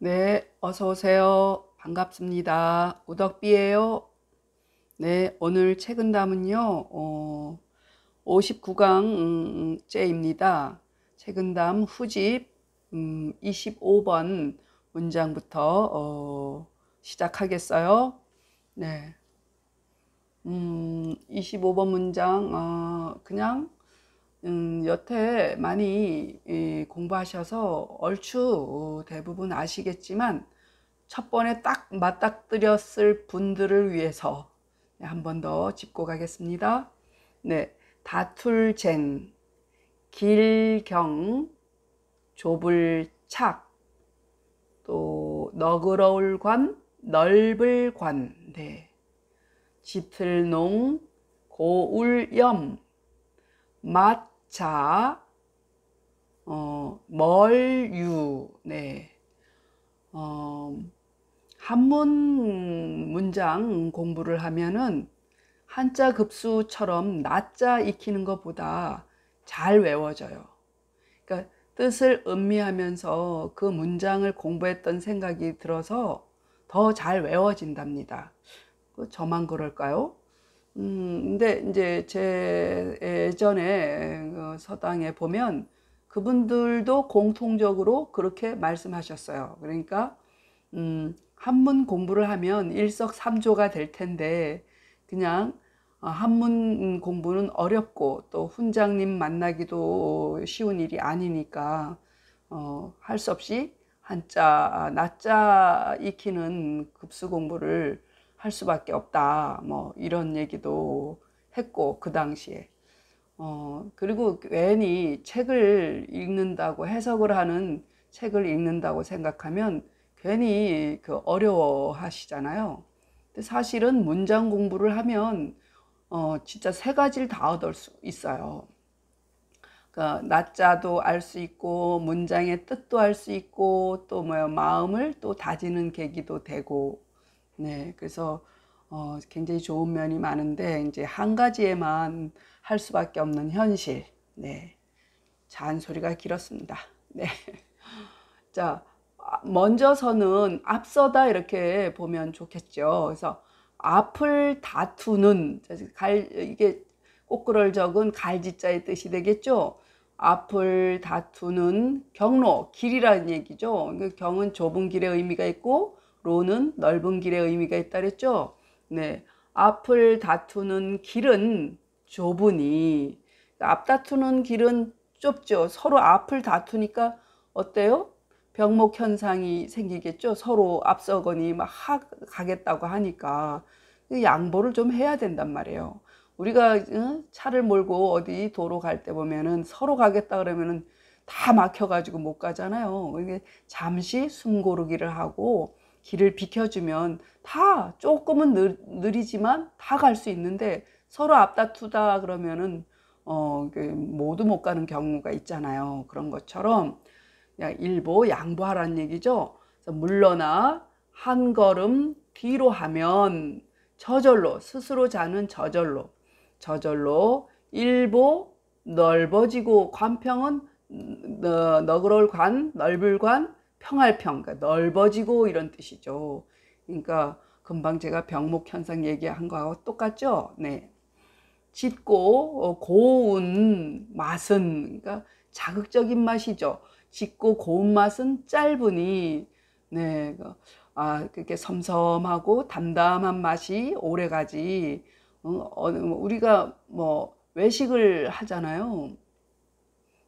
네, 어서 오세요. 반갑습니다. 우덕비예요. 네, 오늘 책은담은요, 59강째입니다. 책은담 후집 25번 문장부터 시작하겠어요. 네, 25번 문장 그냥 여태 많이 공부하셔서 얼추 대부분 아시겠지만 첫 번에 딱 맞닥뜨렸을 분들을 위해서 한 번 더 짚고 가겠습니다. 네, 다툴쟁, 길경, 좁을 착, 또 너그러울 관, 넓을 관, 네, 짙을농, 고울염, 마차, 멀유, 네, 한문 문장 공부를 하면은 한자 급수처럼 낮자 익히는 것보다 잘 외워져요. 그러니까 뜻을 음미하면서 그 문장을 공부했던 생각이 들어서 더 잘 외워진답니다. 저만 그럴까요? 근데 이제 제 예전에 서당에 보면 그분들도 공통적으로 그렇게 말씀하셨어요. 그러니까 한문 공부를 하면 일석삼조가 될 텐데 그냥 한문 공부는 어렵고 또 훈장님 만나기도 쉬운 일이 아니니까 할 수 없이 한자 낮자 익히는 급수 공부를 할 수밖에 없다. 뭐 이런 얘기도 했고 그 당시에 그리고 괜히 책을 읽는다고 해석을 하는 책을 읽는다고 생각하면 괜히 그 어려워 하시잖아요. 근데 사실은 문장 공부를 하면 진짜 세 가지를 다 얻을 수 있어요. 그러니까 낮자도 알 수 있고 문장의 뜻도 알 수 있고 또 뭐야 마음을 또 다지는 계기도 되고 네 그래서 굉장히 좋은 면이 많은데 이제 한 가지에만 할 수밖에 없는 현실 네 잔소리가 길었습니다. 네. 자, 먼저서는 앞서다 이렇게 보면 좋겠죠. 그래서 앞을 다투는 이게 꼬꾸럴 적은 갈지자의 뜻이 되겠죠. 앞을 다투는 경로, 길이라는 얘기죠. 경은 좁은 길의 의미가 있고 로는 넓은 길의 의미가 있다 그랬죠. 네, 앞을 다투는 길은 좁으니 앞 다투는 길은 좁죠. 서로 앞을 다투니까 어때요? 병목 현상이 생기겠죠. 서로 앞서거니 막 가겠다고 하니까 양보를 좀 해야 된단 말이에요. 우리가 차를 몰고 어디 도로 갈 때 보면은 서로 가겠다 그러면은 다 막혀가지고 못 가잖아요. 이게 잠시 숨 고르기를 하고 길을 비켜주면 다 조금은 느리지만 다 갈 수 있는데 서로 앞다투다 그러면은 모두 못 가는 경우가 있잖아요. 그런 것처럼 일보 양보하라는 얘기죠. 그래서 물러나 한 걸음 뒤로 하면 저절로 스스로 자는 저절로 일보 넓어지고 관평은 너그러울 관 넓을 관 평할 평 그러니까 넓어지고 이런 뜻이죠. 그러니까 금방 제가 병목 현상 얘기한 거하고 똑같죠. 네. 짙고 고운 맛은 그러니까 자극적인 맛이죠. 짙고 고운 맛은 짧으니 네, 그렇게 섬섬하고 담담한 맛이 오래가지. 우리가 뭐 외식을 하잖아요.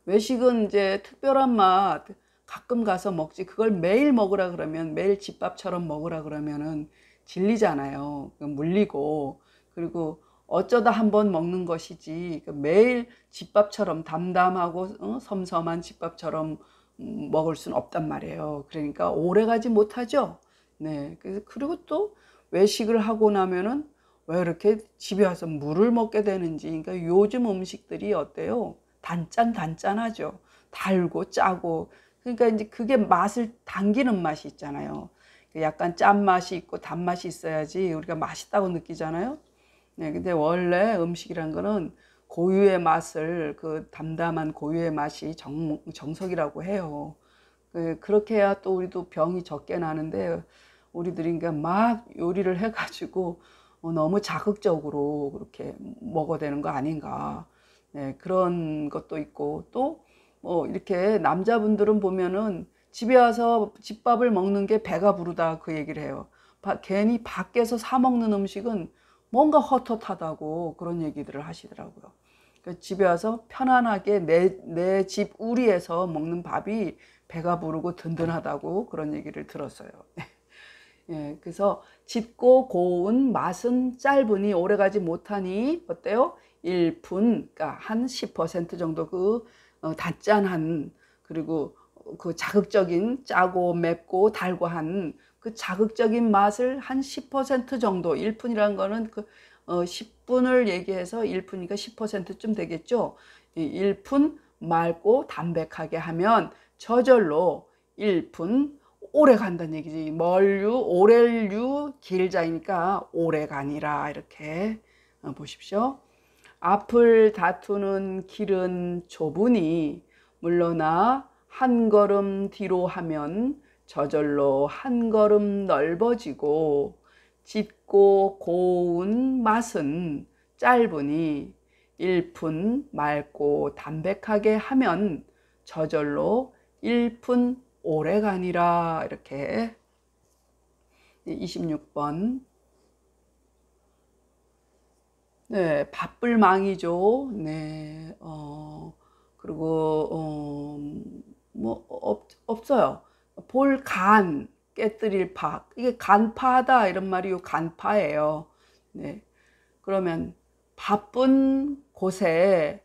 외식은 이제 특별한 맛 가끔 가서 먹지. 그걸 매일 먹으라 그러면 매일 집밥처럼 먹으라 그러면은 질리잖아요. 물리고 그리고 어쩌다 한번 먹는 것이지 매일 집밥처럼 담담하고 섬섬한 집밥처럼 먹을 수는 없단 말이에요. 그러니까 오래 가지 못하죠. 네. 그리고 또 외식을 하고 나면은 왜 이렇게 집에 와서 물을 먹게 되는지. 그러니까 요즘 음식들이 어때요? 단짠하죠. 달고 짜고. 그러니까 이제 그게 맛을 당기는 맛이 있잖아요. 약간 짠맛이 있고 단맛이 있어야지 우리가 맛있다고 느끼잖아요. 네, 근데 원래 음식이란 거는 고유의 맛을 그 담담한 고유의 맛이 정석이라고 해요. 그렇게 해야 또 우리도 병이 적게 나는데, 우리들이 그러니까 막 요리를 해가지고 너무 자극적으로 그렇게 먹어야 되는 거 아닌가. 네, 그런 것도 있고, 또 뭐 이렇게 남자분들은 보면은 집에 와서 집밥을 먹는 게 배가 부르다 그 얘기를 해요. 괜히 밖에서 사 먹는 음식은 뭔가 헛헛하다고 그런 얘기들을 하시더라고요. 집에 와서 편안하게 내 집 우리에서 먹는 밥이 배가 부르고 든든하다고 그런 얘기를 들었어요. 예, 그래서 짙고 고운 맛은 짧으니 오래가지 못하니 어때요? 1분, 그러니까 한 10% 정도 단짠한, 그리고 그 자극적인 짜고 맵고 달고 한 그 자극적인 맛을 한 10% 정도, 1분이라는 거는 10분을 얘기해서 1분이니까 10%쯤 되겠죠. 1분 맑고 담백하게 하면 저절로 1분 오래 간다는 얘기지. 멀류, 오렐류, 길자이니까 오래 가니라. 이렇게 보십시오. 앞을 다투는 길은 좁으니 물러나 한 걸음 뒤로 하면 저절로 한 걸음 넓어지고, 짙고 고운 맛은 짧으니 1분 맑고 담백하게 하면 저절로 1분 오래가니라. 이렇게 26번. 네, 밥불망이죠. 네, 그리고 뭐 없어요. 볼간 깨뜨릴 파, 이게 간파하다 이런 말이 요 간파예요. 네, 그러면 바쁜 곳에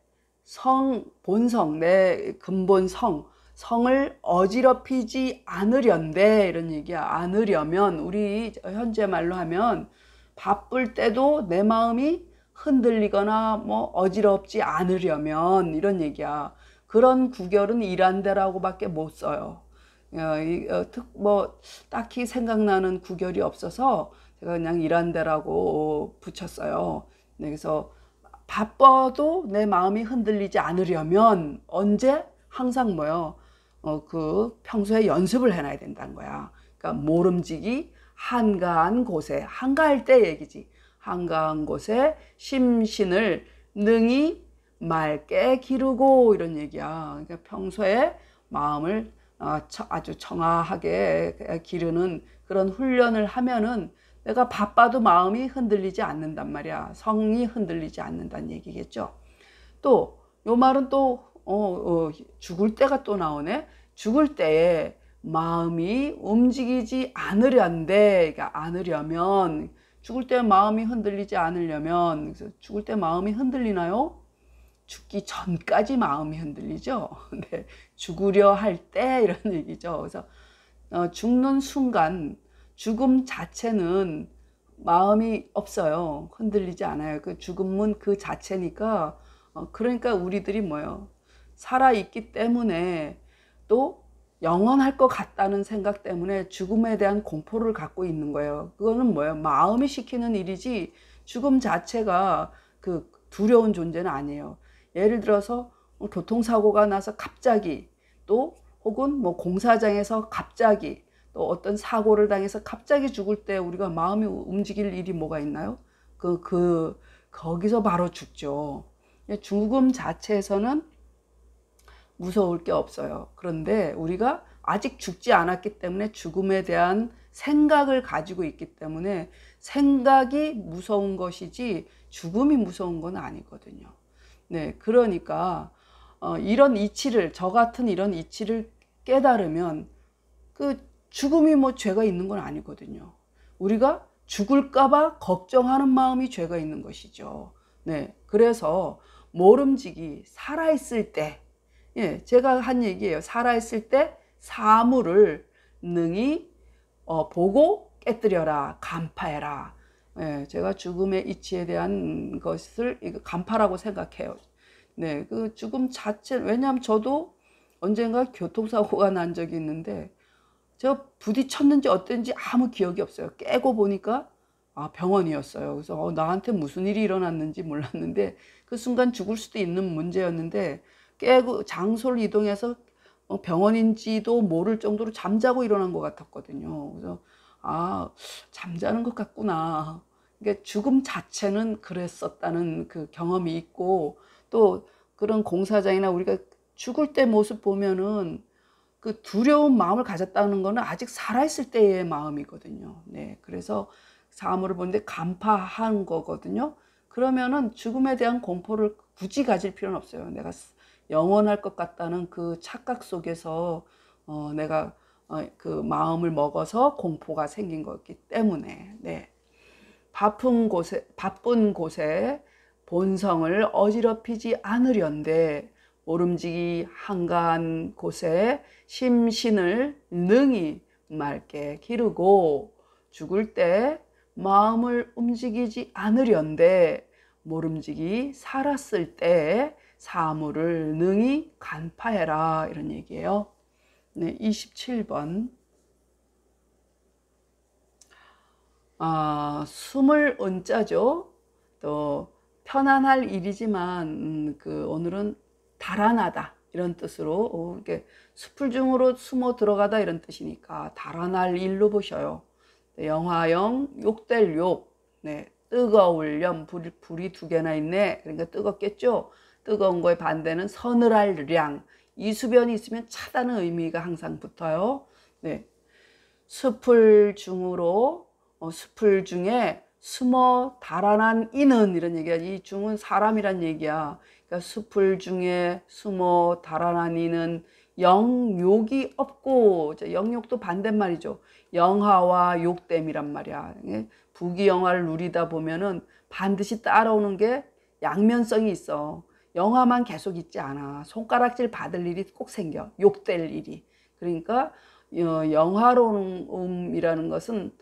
본성, 내 근본 성을 어지럽히지 않으련데, 이런 얘기야. 않으려면, 우리 현재 말로 하면 바쁠 때도 내 마음이 흔들리거나 뭐 어지럽지 않으려면, 이런 얘기야. 그런 구결은 이란데라고밖에 못 써요. 뭐 딱히 생각나는 구결이 없어서 제가 그냥 이란데라고 붙였어요. 네, 그래서 바빠도 내 마음이 흔들리지 않으려면 언제? 항상 뭐요? 평소에 연습을 해놔야 된다는 거야. 그러니까 모름지기 한가한 곳에, 한가할 때 얘기지. 한가한 곳에 심신을 능히 맑게 기르고, 이런 얘기야. 그러니까 평소에 마음을 아주 청아하게 기르는 그런 훈련을 하면은 내가 바빠도 마음이 흔들리지 않는단 말이야. 성이 흔들리지 않는다는 얘기겠죠. 또 요 말은 또 죽을 때가 또 나오네. 죽을 때에 마음이 움직이지 않으련데, 그러니까 않으려면, 죽을 때 마음이 흔들리지 않으려면, 그래서 죽을 때 마음이 흔들리나요? 죽기 전까지 마음이 흔들리죠. 네, 죽으려 할 때, 이런 얘기죠. 그래서 죽는 순간 죽음 자체는 마음이 없어요. 흔들리지 않아요. 그 죽음은 그 자체니까. 그러니까 우리들이 뭐예요? 살아있기 때문에, 또 영원할 것 같다는 생각 때문에 죽음에 대한 공포를 갖고 있는 거예요. 그거는 뭐예요? 마음이 시키는 일이지 죽음 자체가 그 두려운 존재는 아니에요. 예를 들어서 교통사고가 나서 갑자기, 또 혹은 뭐 공사장에서 갑자기, 또 어떤 사고를 당해서 갑자기 죽을 때 우리가 마음이 움직일 일이 뭐가 있나요? 거기서 바로 죽죠. 죽음 자체에서는 무서울 게 없어요. 그런데 우리가 아직 죽지 않았기 때문에 죽음에 대한 생각을 가지고 있기 때문에 생각이 무서운 것이지 죽음이 무서운 건 아니거든요. 네, 그러니까 이런 이치를, 저 같은 이런 이치를 깨달으면 그 죽음이 뭐 죄가 있는 건 아니거든요. 우리가 죽을까봐 걱정하는 마음이 죄가 있는 것이죠. 네, 그래서 모름지기 살아있을 때, 예, 제가 한 얘기예요. 살아있을 때 사물을 능히 보고 깨뜨려라, 간파해라. 예, 제가 죽음의 이치에 대한 것을 간파라고 생각해요. 네, 그 죽음 자체, 왜냐하면 저도 언젠가 교통사고가 난 적이 있는데, 제가 부딪혔는지 어땠는지 아무 기억이 없어요. 깨고 보니까 병원이었어요. 그래서 나한테 무슨 일이 일어났는지 몰랐는데 그 순간 죽을 수도 있는 문제였는데, 깨고 장소를 이동해서 병원인지도 모를 정도로 잠자고 일어난 것 같았거든요. 그래서 아, 잠자는 것 같구나. 그러니까 죽음 자체는 그랬었다는 그 경험이 있고, 또 그런 공사장이나 우리가 죽을 때 모습 보면은 그 두려운 마음을 가졌다는 거는 아직 살아있을 때의 마음이거든요. 네, 그래서 사물을 보는데 간파한 거거든요. 그러면은 죽음에 대한 공포를 굳이 가질 필요는 없어요. 내가 영원할 것 같다는 그 착각 속에서 내가 그 마음을 먹어서 공포가 생긴 거기 때문에. 네. 바쁜 곳에 본성을 어지럽히지 않으련대 모름지기 한가한 곳에 심신을 능히 맑게 기르고 죽을 때 마음을 움직이지 않으련대 모름지기 살았을 때 사물을 능히 간파해라, 이런 얘기예요. 네, 27번. 숨을 은자죠. 또 편안할 일이지만 그 오늘은 달아나다 이런 뜻으로 이렇게 숲을 중으로 숨어 들어가다 이런 뜻이니까 달아날 일로 보셔요. 영화영 욕될 욕. 네, 뜨거울 렴. 불이 두 개나 있네. 그러니까 뜨겁겠죠. 뜨거운 거의 반대는 서늘할 량. 이수변이 있으면 차다는 의미가 항상 붙어요. 네, 숲을 중으로 숲을 중에 숨어 달아난 이는, 이런 얘기야. 이 중은 사람이란 얘기야. 그러니까 숲을 중에 숨어 달아난 이는 영욕이 없고, 영욕도 반대말이죠. 영하와 욕됨이란 말이야. 부귀영화를 누리다 보면은 반드시 따라오는 게 양면성이 있어. 영화만 계속 있지 않아. 손가락질 받을 일이 꼭 생겨. 욕될 일이. 그러니까 영화로움이라는 것은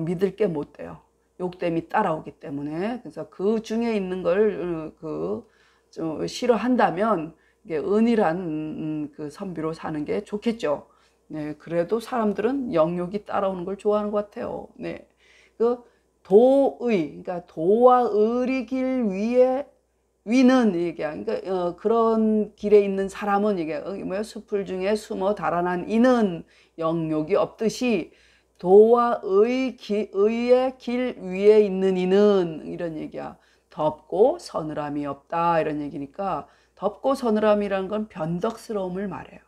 믿을 게 못 돼요. 욕됨이 따라오기 때문에. 그래서 그 중에 있는 걸 좀 싫어한다면 이게 은일한 그 선비로 사는 게 좋겠죠. 네, 그래도 사람들은 영욕이 따라오는 걸 좋아하는 것 같아요. 네, 그 도의, 그러니까 도와 의리 길 위에 위는 얘기야. 그러니까 그런 길에 있는 사람은 이게 뭐야? 숲을 중에 숨어 달아난 이는 영욕이 없듯이 도와 의의 길 위에 있는 이는, 이런 얘기야. 덥고 서늘함이 없다, 이런 얘기니까 덥고 서늘함이란 건 변덕스러움을 말해요.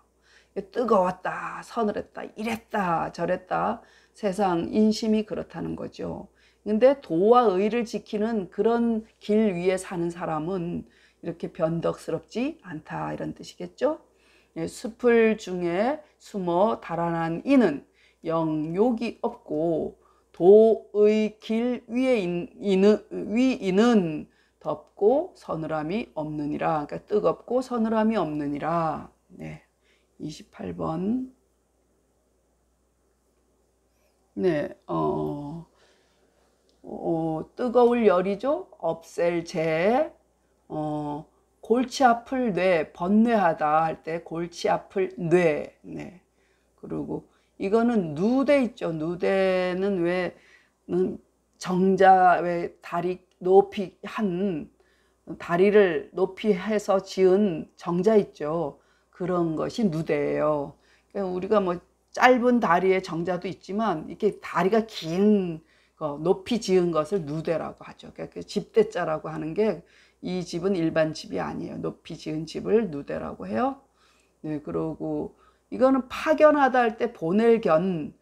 뜨거웠다, 서늘했다, 이랬다, 저랬다. 세상 인심이 그렇다는 거죠. 근데 도와 의를 지키는 그런 길 위에 사는 사람은 이렇게 변덕스럽지 않다, 이런 뜻이겠죠. 숲을 중에 숨어 달아난 이는 영욕이 없고 도의 길 위에 위인은 덥고 서늘함이 없느니라. 그러니까 뜨겁고 서늘함이 없느니라. 네, 28번. 네, 뜨거울 열이죠. 없앨 재. 골치 아플 뇌, 번뇌하다 할 때 골치 아플 뇌. 네. 그리고 이거는 누대 있죠. 누대는 왜 정자, 왜 다리 높이 한 다리를 높이 해서 지은 정자 있죠. 그런 것이 누대예요. 그러니까 우리가 뭐 짧은 다리의 정자도 있지만 이렇게 다리가 긴 거 높이 지은 것을 누대라고 하죠. 그러니까 집대자라고 하는 게, 이 집은 일반 집이 아니에요. 높이 지은 집을 누대라고 해요. 네, 그러고 이거는 파견하다 할 때 보낼 견,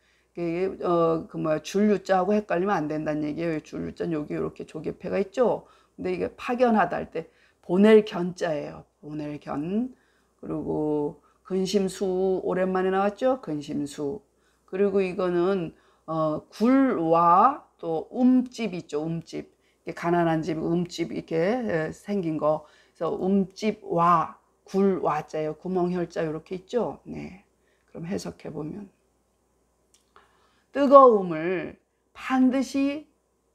줄유자하고 헷갈리면 안 된다는 얘기예요. 줄유자는 여기 이렇게 조개패가 있죠. 근데 이게 파견하다 할 때 보낼 견자예요. 보낼 견. 그리고 근심수, 오랜만에 나왔죠. 근심수. 그리고 이거는 굴와 또 움집 있죠. 움집. 가난한 집, 움집 이렇게 생긴 거. 그래서 움집와 굴와자예요. 구멍혈자 이렇게 있죠. 네. 그럼 해석해 보면 뜨거움을 반드시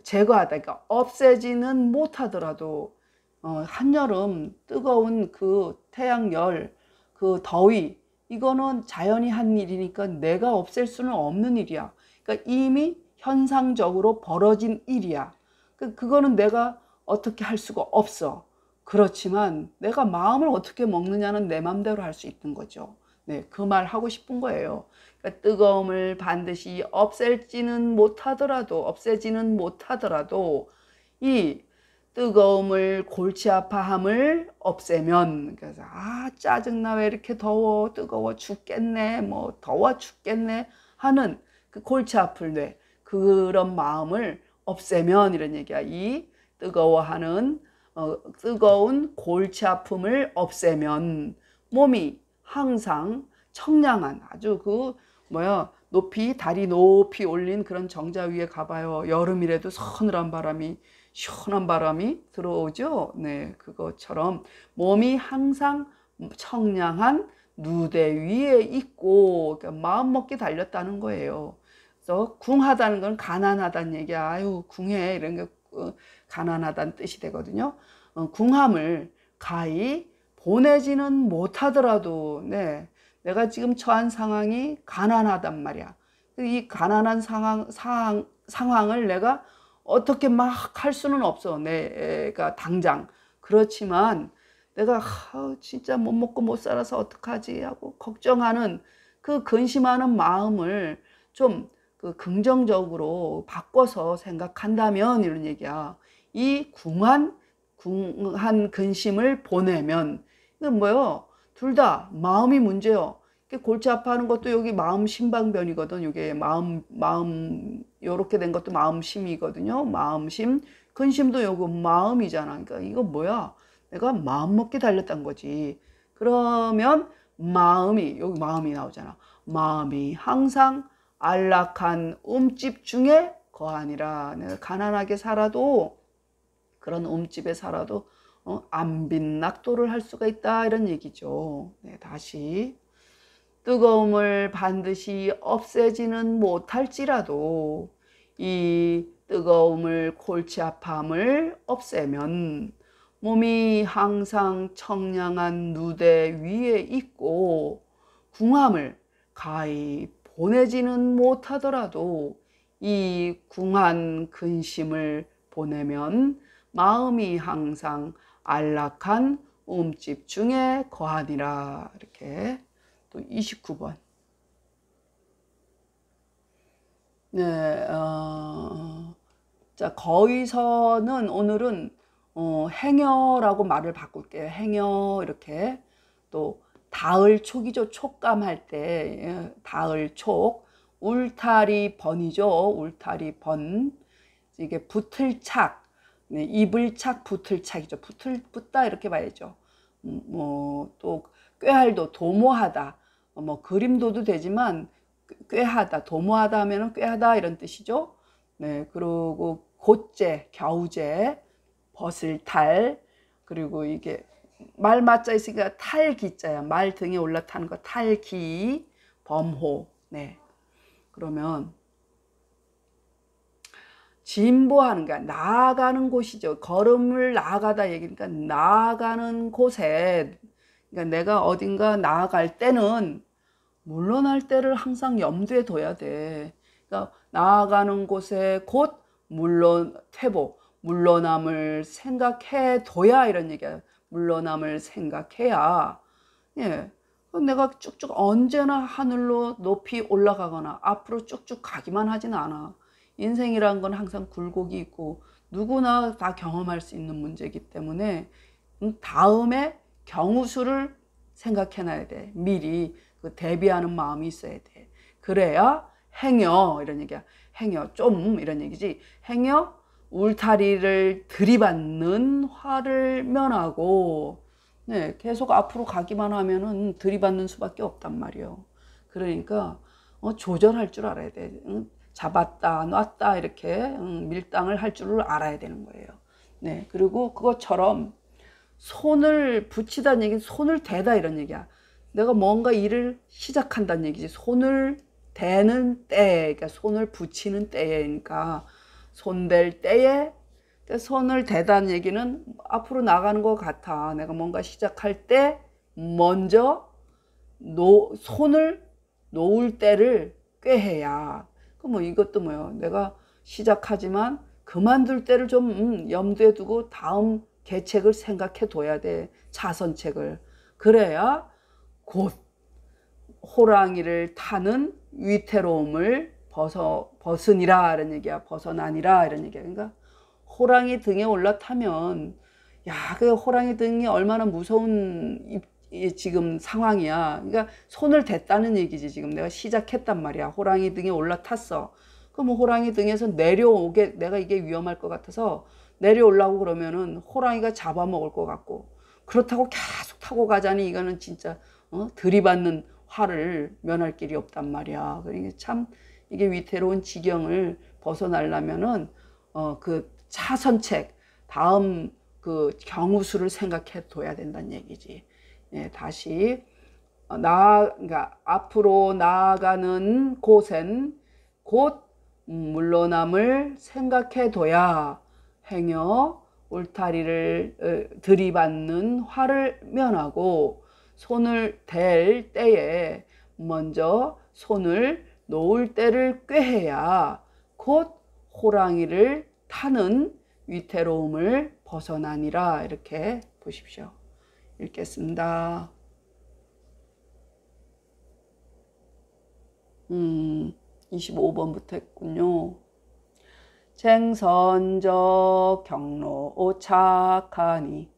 제거하다, 그러니까 없애지는 못하더라도 한여름 뜨거운 그 태양열, 그 더위, 이거는 자연이 한 일이니까 내가 없앨 수는 없는 일이야. 그러니까 이미 현상적으로 벌어진 일이야. 그거는 내가 어떻게 할 수가 없어. 그렇지만 내가 마음을 어떻게 먹느냐는 내 맘대로 할 수 있는 거죠. 네, 그 말 하고 싶은 거예요. 그러니까 뜨거움을 반드시 없애지는 못하더라도 이 뜨거움을 골치 아파함을 없애면, 그래서 짜증나, 왜 이렇게 더워, 뜨거워 죽겠네, 뭐 더워 죽겠네 하는 그 골치 아플 뇌, 그런 마음을 없애면, 이런 얘기야. 이 뜨거워하는 뜨거운 골치 아픔을 없애면 몸이 항상 청량한, 아주 다리 높이 올린 그런 정자 위에 가봐요. 여름이라도 시원한 바람이 들어오죠. 네, 그것처럼 몸이 항상 청량한 누대 위에 있고, 그러니까 마음 먹기 달렸다는 거예요. 그래서 궁하다는 건 가난하다는 얘기야. 아유, 궁해, 이런 게 가난하다는 뜻이 되거든요. 궁함을 가히 보내지는 못하더라도, 네, 내가 지금 처한 상황이 가난하단 말이야. 이 가난한 상황을 내가 어떻게 막 할 수는 없어, 내가 당장. 그렇지만 내가 진짜 못 먹고 못 살아서 어떡하지 하고 걱정하는 그 근심하는 마음을 좀 긍정적으로 바꿔서 생각한다면, 이런 얘기야. 이 궁한 근심을 보내면, 이건 뭐요? 둘 다 마음이 문제요. 골치 아파하는 것도 여기 마음 심방변이거든. 이게 마음 요렇게 된 것도 마음심이거든요. 마음심, 근심도 요거 마음이잖아. 그러니까 이거 뭐야? 내가 마음 먹기 달렸단 거지. 그러면 여기 마음이 나오잖아. 마음이 항상 안락한 움집 중에 거하니라. 내가 가난하게 살아도, 그런 움집에 살아도 안빈낙도를 할 수가 있다, 이런 얘기죠. 네, 다시. 뜨거움을 반드시 없애지는 못할지라도 이 뜨거움을, 골치 아파함을 없애면 몸이 항상 청량한 누대 위에 있고, 궁함을 가히 보내지는 못하더라도 이 궁한 근심을 보내면 마음이 항상 안락한 움집 중에 거하니라. 이렇게. 또 29번. 네, 자, 거기서는 오늘은 행여라고 말을 바꿀게요. 행여, 이렇게. 또 닿을 촉이죠. 촉감할 때 닿을 촉. 울타리 번이죠. 울타리 번. 이게 붙을 착. 네, 입을 착, 붙을 착이죠. 붙다, 이렇게 봐야죠. 또 꾀할도, 도모하다, 그림도도 되지만 꾀하다, 도모하다 하면 꾀하다, 이런 뜻이죠. 네, 그리고 곧제, 겨우제, 벗을탈, 그리고 이게 말 맞자 있으니까 탈기자야. 말 등에 올라타는 거 탈기, 범호. 네, 그러면 진보하는 게 나아가는 곳이죠. 걸음을 나아가다 얘기니까 나아가는 곳에, 그러니까 내가 어딘가 나아갈 때는 물러날 때를 항상 염두에 둬야 돼. 그러니까 나아가는 곳에 곧 물러남을 생각해 둬야, 이런 얘기야. 물러남을 생각해야. 예. 내가 쭉쭉 언제나 하늘로 높이 올라가거나 앞으로 쭉쭉 가기만 하진 않아. 인생이란 건 항상 굴곡이 있고 누구나 다 경험할 수 있는 문제이기 때문에 다음에 경우수를 생각해놔야 돼. 미리 대비하는 마음이 있어야 돼. 그래야 행여, 이런 얘기야. 행여, 좀, 이런 얘기지. 행여 울타리를 들이받는 화를 면하고, 네, 계속 앞으로 가기만 하면은 들이받는 수밖에 없단 말이에요. 그러니까 조절할 줄 알아야 돼. 잡았다 놨다 이렇게 밀당을 할 줄을 알아야 되는 거예요. 네, 그리고 그것처럼 손을 붙이다는 얘기는 손을 대다, 이런 얘기야. 내가 뭔가 일을 시작한다는 얘기지. 손을 대는 때, 그러니까 손을 붙이는 때니까 손댈 때에, 손을 대다는 얘기는 앞으로 나가는 것 같아. 내가 뭔가 시작할 때 먼저 손을 놓을 때를 꾀해야. 이것도 뭐예요? 내가 시작하지만 그만둘 때를 좀 염두에 두고 다음 계책을 생각해 둬야 돼. 차선책을. 그래야 곧 호랑이를 타는 위태로움을 벗으니라 이런 얘기야. 벗어나니라 이런 얘기야. 그러니까 호랑이 등에 올라타면 야, 그 호랑이 등이 얼마나 무서운 지금 상황이야. 그러니까 손을 댔다는 얘기지. 지금 내가 시작했단 말이야. 호랑이 등에 올라탔어. 그럼 호랑이 등에서 내려오게, 내가 이게 위험할 것 같아서 내려오려고 그러면은 호랑이가 잡아먹을 것 같고, 그렇다고 계속 타고 가자니 이거는 진짜 들이받는 화를 면할 길이 없단 말이야. 그러니까 참 이게 위태로운 지경을 벗어나려면은 그 차선책, 다음 그 경우수를 생각해 둬야 된다는 얘기지. 예, 다시 그러니까 앞으로 나아가는 곳엔 곧 물러남을 생각해 둬야 행여 울타리를 들이받는 화를 면하고 손을 댈 때에 먼저 손을 놓을 때를 꾀해야 곧 호랑이를 타는 위태로움을 벗어나니라. 이렇게 보십시오. 읽겠습니다. 25번부터 했군요. 쟁선적 경로 오착하니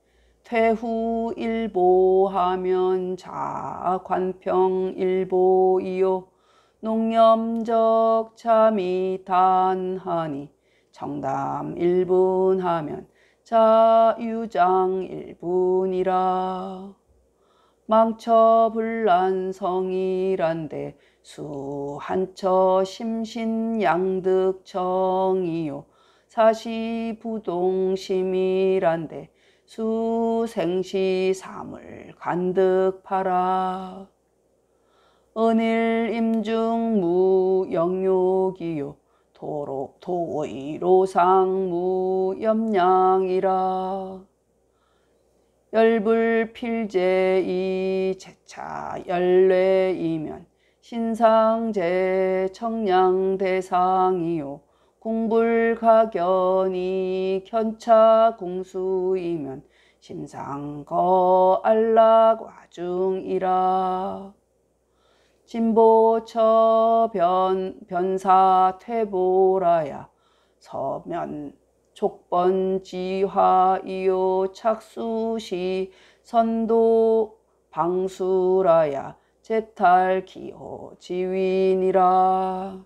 퇴후 일보하면 자관평 일보이요 농염적 참이 단하니 정담 일분하면 자유장 일분이라. 망처불란성이란데 수한처 심신양득정이요 사시부동심이란데 수생시삼을 간득파라. 은일임중무영욕이요 도의로상무염량이라. 열불필제이 제차 열뇌이면 신상제 청량대상이요 공불가견이 견차공수이면 심상거 안락와중이라. 진보처 변사퇴보라야 서면 족번지화이요 착수시 선도 방수라야 제탈기호 지윈이라.